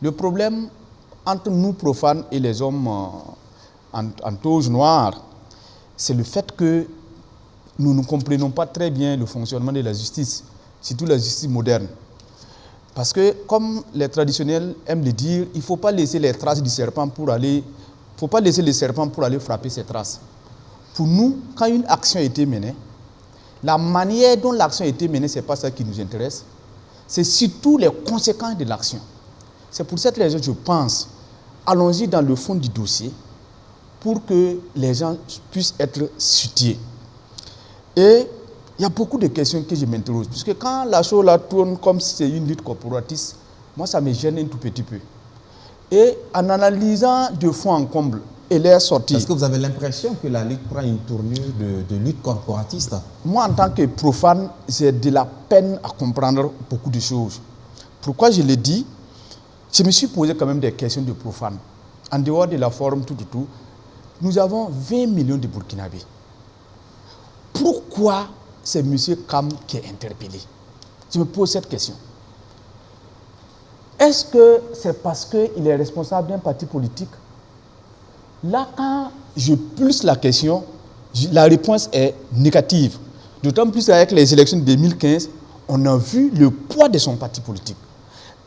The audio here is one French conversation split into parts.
Le problème entre nous profanes et les hommes en toge noire, c'est le fait que nous ne comprenons pas très bien le fonctionnement de la justice, surtout la justice moderne. Parce que, comme les traditionnels aiment le dire, il ne faut pas laisser les traces du serpent pour aller... Il ne faut pas laisser le serpent pour aller frapper ses traces. Pour nous, quand une action a été menée, la manière dont l'action a été menée, ce n'est pas ça qui nous intéresse. C'est surtout les conséquences de l'action. C'est pour cette raison que je pense, allons-y dans le fond du dossier pour que les gens puissent être situés. Et il y a beaucoup de questions que je m'interroge. Puisque quand la chose là tourne comme si c'est une lutte corporatiste, moi ça me gêne un tout petit peu. Et en analysant de fond en comble et les sorties... Est-ce que vous avez l'impression que la lutte prend une tournure de lutte corporatiste? Moi, en tant que profane, j'ai de la peine à comprendre beaucoup de choses. Pourquoi je le dis? Je me suis posé quand même des questions de profane. En dehors de la forme, tout, nous avons 20 millions de Burkinabés. Pourquoi c'est M. Kam qui est interpellé? Je me pose cette question. Est-ce que c'est parce qu'il est responsable d'un parti politique? Là, quand je pulse la question, la réponse est négative. D'autant plus avec les élections de 2015, on a vu le poids de son parti politique.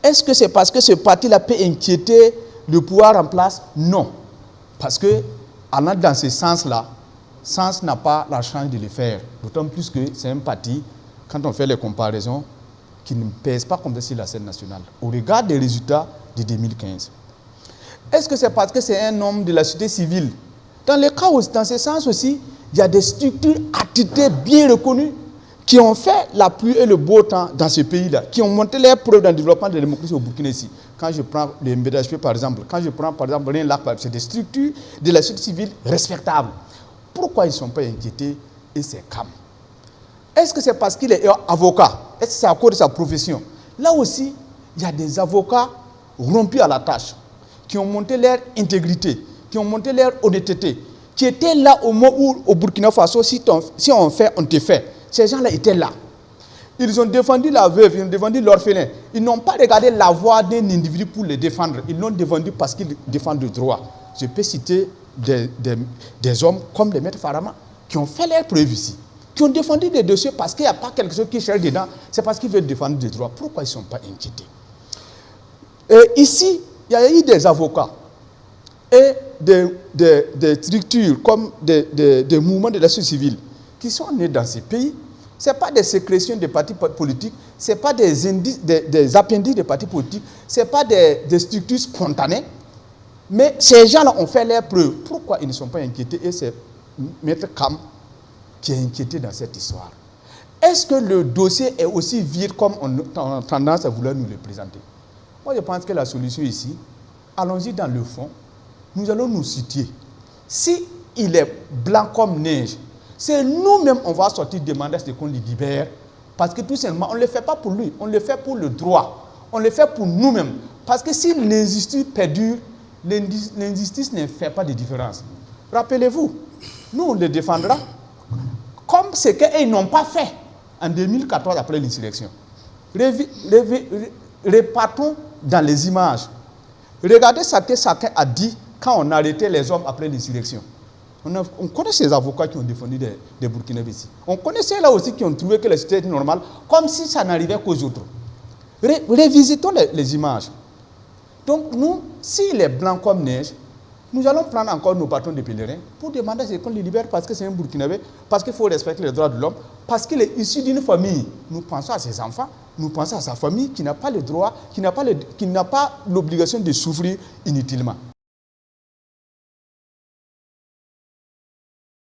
Est-ce que c'est parce que ce parti-là peut inquiéter le pouvoir en place? Non. Parce que, allant dans ce sens-là, Sens n'a pas la chance de le faire. D'autant plus que c'est un parti, quand on fait les comparaisons, qui ne pèse pas comme ça sur la scène nationale, au regard des résultats de 2015. Est-ce que c'est parce que c'est un homme de la société civile? Dans les cas où, dans ce sens aussi, il y a des structures attitrées bien reconnues qui ont fait la pluie et le beau temps dans ce pays-là, qui ont monté les preuves dans le développement de la démocratie au Burkina ici. Quand je prends le MBDHP par exemple, quand je prends par exemple Rien Lac, c'est des structures de la société civile respectables. Pourquoi ils ne sont pas inquiétés et c'est calme? Est-ce que c'est parce qu'il est avocat? Est-ce que c'est à cause de sa profession? Là aussi, il y a des avocats rompus à la tâche, qui ont monté leur intégrité, qui ont monté leur honnêteté, qui étaient là au moment où, au Burkina Faso, si on fait, on te fait. Ces gens-là étaient là. Ils ont défendu la veuve, ils ont défendu l'orphelin. Ils n'ont pas regardé la voix d'un individu pour le défendre. Ils l'ont défendu parce qu'ils défendent le droit. Je peux citer des hommes comme les maîtres Farama, qui ont fait leurs preuves ici, qui ont défendu des dossiers parce qu'il n'y a pas quelque chose qui cherche dedans, c'est parce qu'ils veulent défendre des droits. Pourquoi ils ne sont pas inquiétés? Et ici, il y a eu des avocats et des structures comme des mouvements de la société civile qui sont nés dans ces pays. Ce n'est pas des sécrétions des partis politiques, ce n'est pas des appendices des partis politiques, ce n'est pas des structures spontanées. Mais ces gens-là ont fait leurs preuves. Pourquoi ils ne sont pas inquiétés? Et c'est Maître Kam qui est inquiété dans cette histoire. Est-ce que le dossier est aussi vide comme on a tendance à vouloir nous le présenter? Moi, je pense que la solution ici, allons-y dans le fond, nous allons nous situer. Si il est blanc comme neige, c'est nous-mêmes, on va sortir demander à ce qu'on le libère, parce que tout simplement, on ne le fait pas pour lui, on le fait pour le droit, on le fait pour nous-mêmes. Parce que si l'injustice perdure, l'injustice ne fait pas de différence. Rappelez-vous, nous on le défendra comme ce qu'ils n'ont pas fait en 2014 après l'insurrection. Repartons dans les images. Regardez ce que chacun a dit quand on arrêtait les hommes après l'insurrection. On connaît ces avocats qui ont défendu des Burkinabés ici. On connaît ceux-là aussi qui ont trouvé que la société était normale, comme si ça n'arrivait qu'aux autres. Revisitons les images. Donc nous, s'il est blanc comme neige, nous allons prendre encore nos bâtons de pèlerin pour demander à ce qu'on le libère parce que c'est un Burkinabé, parce qu'il faut respecter les droits de l'homme, parce qu'il est issu d'une famille. Nous pensons à ses enfants, nous pensons à sa famille qui n'a pas le droit, qui n'a pas l'obligation de souffrir inutilement.